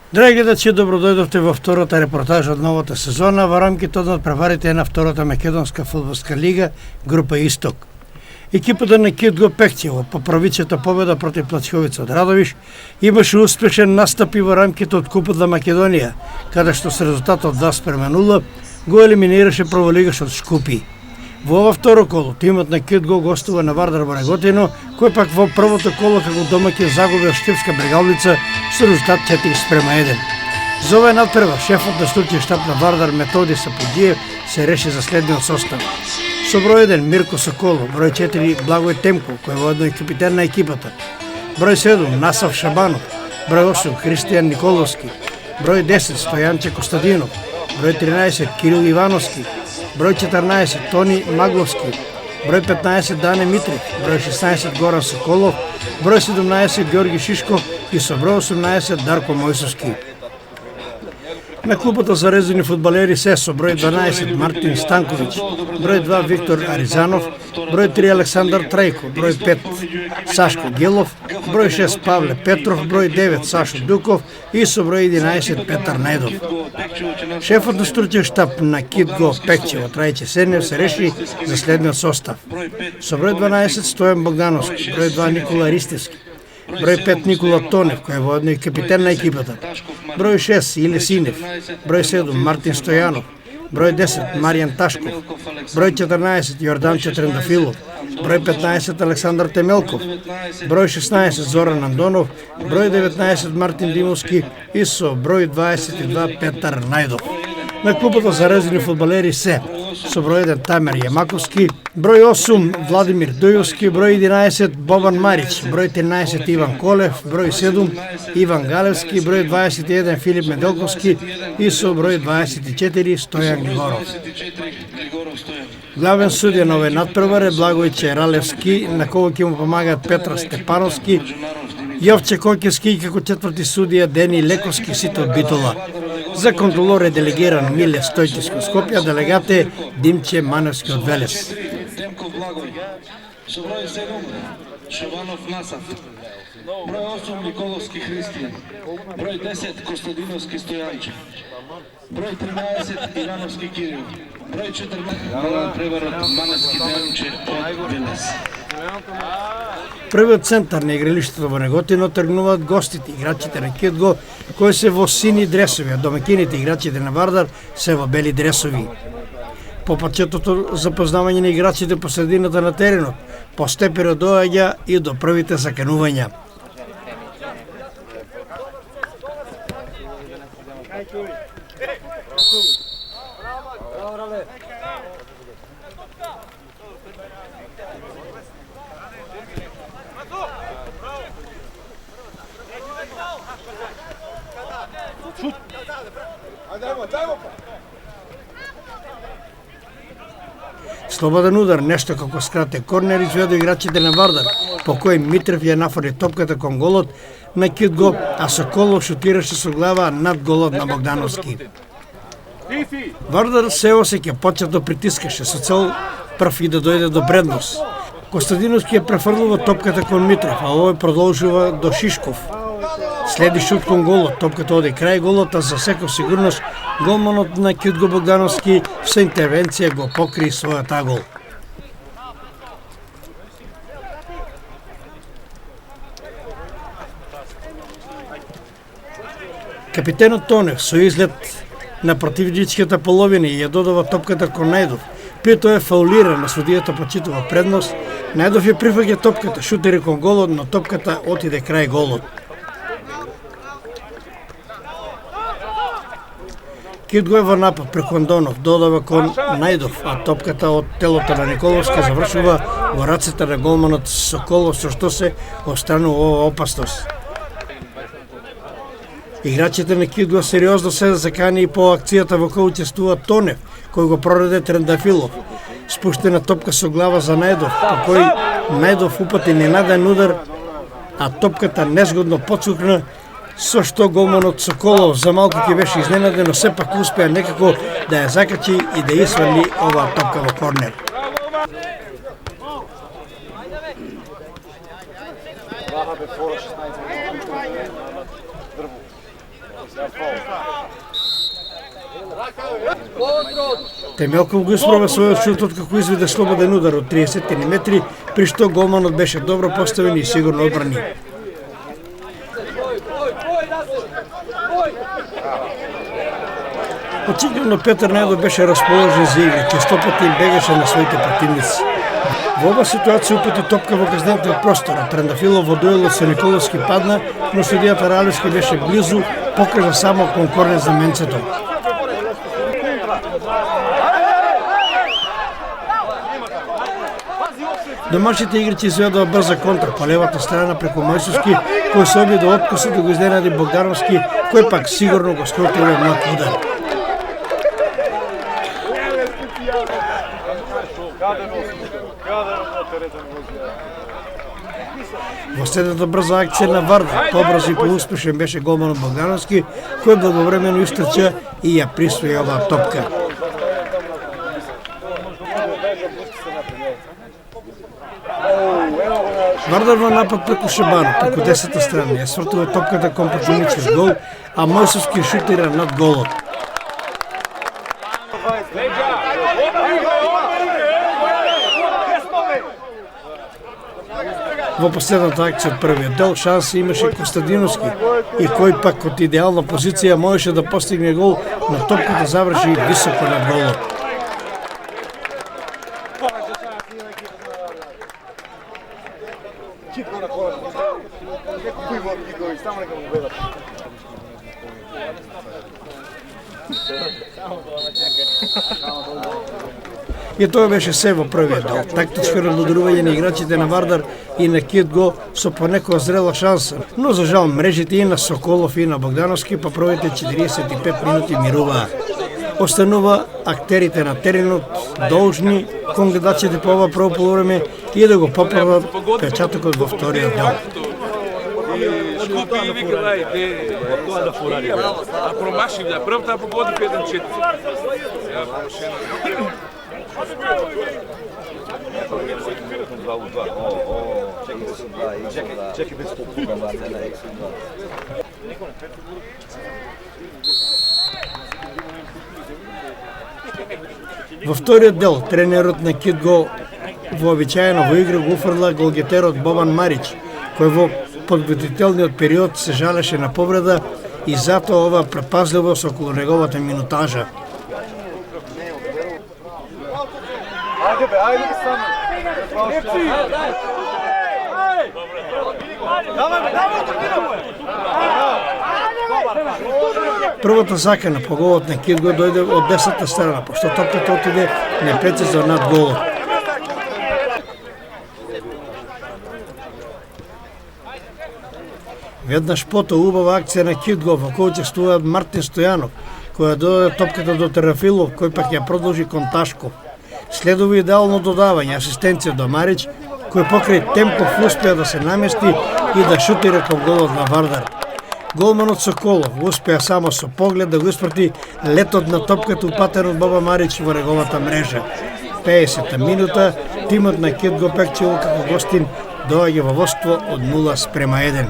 Драги гледачи, добродојдовте во втората репортажа од новата сезона во рамките од надпреварите на втората македонска фудбалска лига, група Исток. Екипата на Кидго Пекчево по првичната победа против Плачковица од Радовиш имаше успешен настап и во рамките од Купот на Македонија, каде што с резултатот 2:0 го елиминираше прволигашот Шкупи. Во ова второ коло тимот на Кидго гостува на Вардар во Неготино, кој пак во првото коло како домаќин загуби од Штипска Брегалница со резултат 4:1. За овој надпревар шефот на stručni штаб на Вардар Методи Сапуџиев се реши за следниот состав. Со број 1 Мирко Соколов, број 4 Благој Темков, кој е воедно и капитен на екипата, број 7 Насав Шабанов, број 8 Христијан Николовски, број 10 Стојанче Костадинов, број 13 Кирил Ивановски, број 14 Тони Магловски, број 15 Дане Митрев, број 16 Горан Соколов, број 17 Георги Шишков и со број 18 Дарко Мојсовски. На клубата за резервни фудбалери се со број 12 Мартин Станковиќ, број 2 Виктор Аризанов, број 3 Александар Трајко, број 5 Сашко Гелов, број 6 Павле Петров, број 9 Сашо Дуков и со број 11 Петар Најдов. Шефот на stručni штаб на Кидго Пекчево Трајче Сенев се реши за следниот состав. Со број 12 Стојан Богдановски, број 2 Никола Ристевски, број 5 Никола Тонев, кој е воедно и капитен на екипата, број 6 Иле Синев, број 7 Мартин Стојанов, број 10 Маријан Ташков, број 14 Јорданче Трендафилов, број 15 Александар Темелков, број 16 Зоран Андонов, број 19 Мартин Димовски и со број 22 Петар Најдов. На клубата за резервни фудбалери се со број 1 Тамер Јамаковски, број 8 Владимир Дојовски, број 11 Бобан Марич, број 13 Иван Колев, број 7 Иван Галевски, број 21 Филип Меделковски и со број 24 Стојан Григоров. Главен судија на овој надпревар е Благојче Ралевски, на кој ќе му помагаат Петра Степановски, Јовче Коќевски и како четврти судија Дени Лековски, сите од Битола. За контролор е делегиран Миле Стојчевски од Скопје, делегат е Димче Маневски од Велес. Со број 7 Шабанов Насав, број 8 Николовски Христијан, број 10 Костадиновски Стојанче, број 13 Ивановски Кирил, број 14 преварот Маневски Дејанче од Велес. Првиот центар на игралиштето во Неготино тргнуваат гостите, играчите на Кидго, кои се во сини дресови, а домаќините играчите на Вардар се во бели дресови. По пачетото запознавање на играчите по средината на теренот, постепено доаѓа и до првите заканувања. Слободен удар, нешто како скратен корнер изведе играчите на Вардар, по кој Митрев ја нафали топката кон голот на Кидго, а Соколов шутираше со глава над голот на Богдановски. Вардар се осеќа почетно притискаше со цел прв и да дојде до предност. Костадиновски ја префрлува топката кон Митрев, а овој продолжува до Шишков. Следи шут кон голот, топката оди крај голот, а за секој сигурност голманот на Кидго Богдановски со интервенција го покри својот гол. Капитенот Тонев со изглед на противничката половина и ја додава топката кон Најдов. Пето е фаулиран, на судијата почитува предност. Најдов ја прифаќа топката, шутери кон голот, но топката отиде крај голот. Кидго е во напад преку Андонов, додава кон Најдов, а топката од телото на Николовска завршува во рацете на голманот Соколов, со што се отстранува ова опасност. Играчите на Кидго сериозно се закани и по акцијата во која учествува Тонев, кој го прореде Трендафилов. Спуштена топка со глава за Најдов, по кој Најдов упати ненаден удар, а топката незгодно подсукна, со што голманот Соколов за малку ќе беше изненаден, но сепак успеа некако да ја закачи и да исврли оваа топка во корнер. Темелков го испробва својот шут откако изведе слободен удар од 30 метри, при што голманот беше добро поставен и сигурно одбрани. Очигледно Петар Недо беше расположен за игра, честопати им бегаше на своите противници. Во ова ситуација упати топка во казнениот простор, а Трендафилов во дуелот со Николовски падна, но судијата Ралевски беше близу, покажа само кон корнер за менцето. Домашните играчи изведоа брза контра по левата страна преку Мојсовски, кој се оби до откуса да го изненади Богдановски, кој пак сигурно го скрути овој млад удар. Во следната брза акција на Вардар, побрз и поуспешен беше голманот Богдановски, кој благовремено истрча и ја присвои оваа топка. Вардар во напад преку Шебано, преку десета страна, ја свртува топката кон противничкиот гол, а Мојсовски шутира над голот. Во последната акција од првиот дел шанси имаше Костадиновски и кој пак од идеална позиција можеше да постигне гол, но топката заврши високо над голот. И тоа беше се во првиот дел. Тактичко разнодорување на играчите на Вардар и на Кит Го со понекоја зрела шанса, но за жал мрежите и на Соколов и на Богдановски по првите 45 минути мируваа. Останува актерите на теренот должни кон гледачите по ова прво полувреме и да го поправат печатокот во вториот дел. Шкупи и вика, тоа да поради. А промашив, да првта погоди 5-4. Сега промашено. Чекай без попуга, на ексу 2. Во вториот дел тренерот на Кит Го вообичаено во игра го уфрла голгетерот Бобан Марич, кој во подготвителниот период се жалеше на повреда и затоа ова предпазливост околу неговата минутажа. Првата закана по голот на Кит Го дојде од десната страна, пошто топката отиде непрецизно над голот. Веднаш потоа убава акција на Кит Го во кој учествува Мартин Стојанов, која додаде топката до Терафилов, кој пак ја продолжи кон Ташков. Следува идеално додавање, асистенција до Марич, кој покрај Темпов успеа да се намести и да шутира кон голот на Вардар. Голманот Соколов успеа само со поглед да го испрати летот на топката упатен од Баба Марич во неговата мрежа. 50-та минута, тимот на Кит Го Пекчево како гостин доаѓа во водство од 0:1.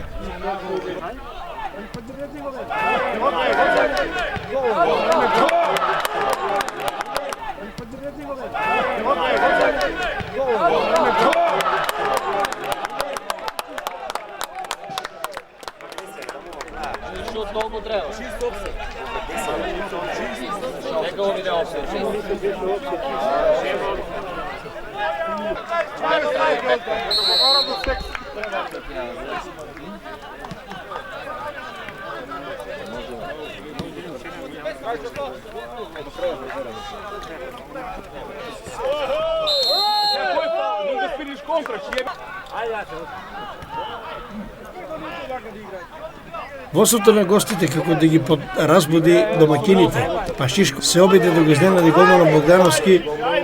Водството на гостите како да ги разбуди домакините. Пашишко се обиде да го изненади голманот Богдановски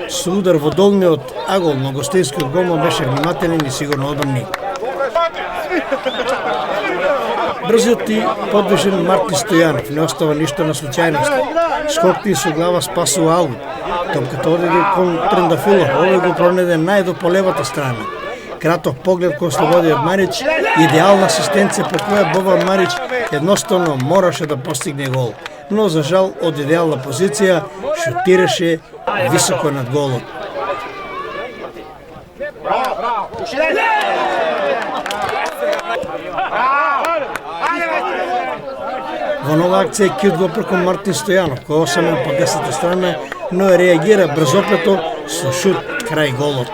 со удар во долниот агол, но гостинскиот голман беше внимателен и сигурно одбрани. Брзиот и подвижен Мартин Стојанов не остава ништо на случајност. Скокти со глава спасува аут. Топката одиде кон Трендафилов, овој го пронеде најдо по левата страна. Краток поглед кој слободи од Марич, идеална асистенција по која Бобан Марич едноставно мораше да постигне гол. Но за жал од идеална позиција шутираше високо над голот. Во нова акција кют го преку Мартин Стојанов, кој осамен по десната страна, но реагира брзоплето со шут крај голот.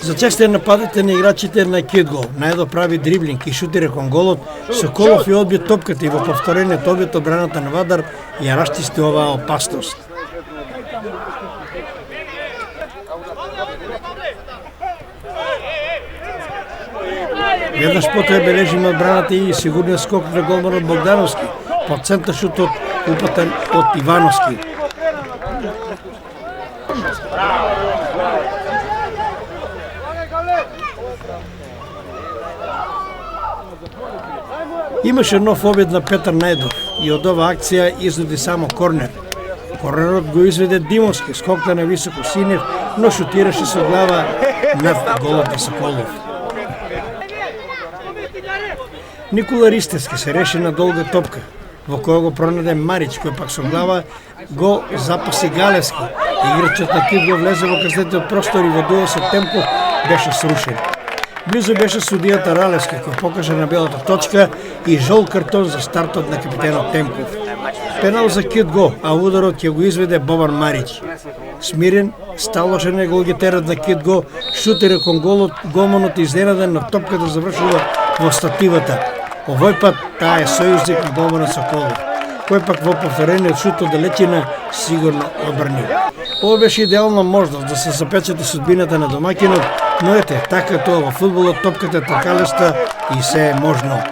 За чест е нападите на играчите на Кидго. Најдо прави дриблинг и шутира кон голот, Соколов ја одби топката и во повторениот обид одбраната на Вадар ја расчисти оваа опасност. Веднаш потоа бележиме одбраната и сигурниот скок на голманот Богдановски, по центар шутот упатен од Ивановски. Имаше нов обид на Петар Најдов и од оваа акција изнуди само корнер. Корнерот го изведе Димовски, скокна на високо Синев, но шутираше со глава над голот на Соколов. Никола Ристевски се реши на долга топка, во која го пронаде Марич, кој пак со глава го запаси Галевски. Играчот на Кит го влезе во каснетиот простор и во дуел со темпо беше срушен. Близо беше судијата Ралевски, кој покажа на белата точка и жол картон за стартот на капитенот Темков. Пенал за Кит го, а ударот ќе го изведе Бобан Марич. Смирен, сталошен е голгетерот на Кит го, шутира кон голот, голманот изненаден, но топката завршува во стативата. Овој пат таа е сојузник на голманот Соколов, кој пак во повторениот шут од далечина сигурно одбрани. Ова беше идеална можност да се запечати судбината на домаќинот, но ете, така тоа во фудбалот, топката е такалеста и се е можно.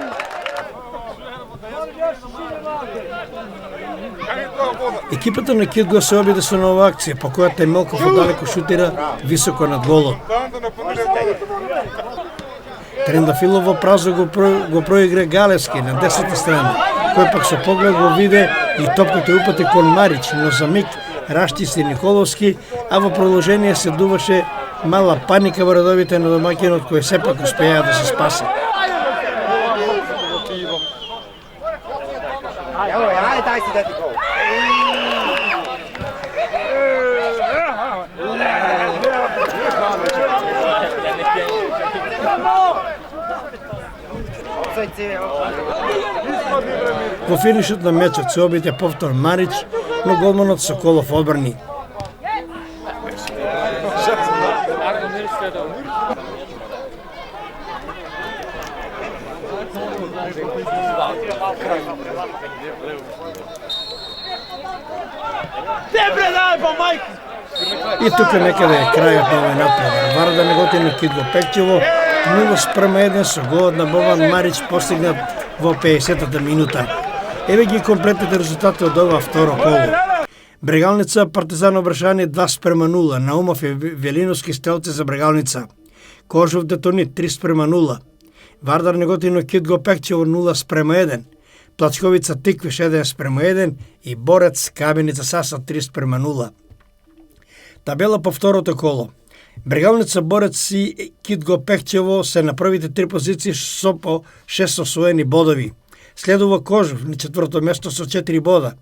Екипата на Кидго се обиде со нова акција, по која Темелков оддалеко шутира високо над голот. Трендафилов во празо го проигра Галевски на десната страна, кој пак со поглед го виде и топката упати кон Марич, но за миг расчисти Николовски, а во продолжение се дуваше мала паника во редовите на домаќинот, кој сепак успеа да се спаси. Во финишот на мечот се обиде повтор Марич, но голманот Соколов одбрани. И тука некаде е крајот на овој натпревар. Вардар Неготино Кидго Пекчево 0:1 со голот на Бобан Марич постигнат во 50-та минута. Еве ги комплетните резултати од ова второ коло. Брегалница Партизан Обршани 2:0, Наумов и Велиновски стрелци за Брегалница. Кожов Детонит 3:0, Вардар Неготино Кидго Пекчево 0:1, Плачковица Тиквиш 1:1 и Борец Кабиница Саса 3:0. Табела по второто коло. Брегалница, Борец и Кидго Пекчево се на првите три позиции со по 6 освоени бодови. Следува Кожов на четврто место со 4 бода.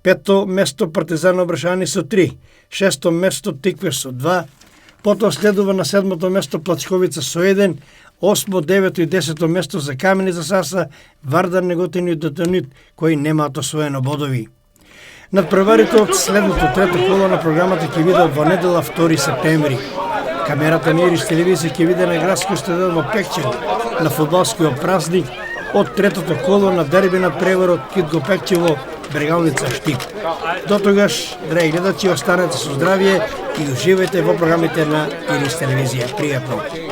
Пето место Партизан Обршани со 3. Шесто место Тиквиш со 2. Потоа следува на седмото место Плачковица со 1. Осмо, девето и 10 место за Каменица Саса, Вардар Неготино и Детонит, кои немаат освоено бодови. Надпреварите од следното трето коло на програмата ќе видат во недела 2 септември. Камерата на Ирис телевизија ќе види на градскиот стадион во Пекчево на фудбалскиот празник од третото коло на дерби надпреварот Кидго Пекчево Брегалница Штип. До тогаш, драги гледачи, останете со здравје и уживајте во програмите на Ирис телевизија. Пријатно!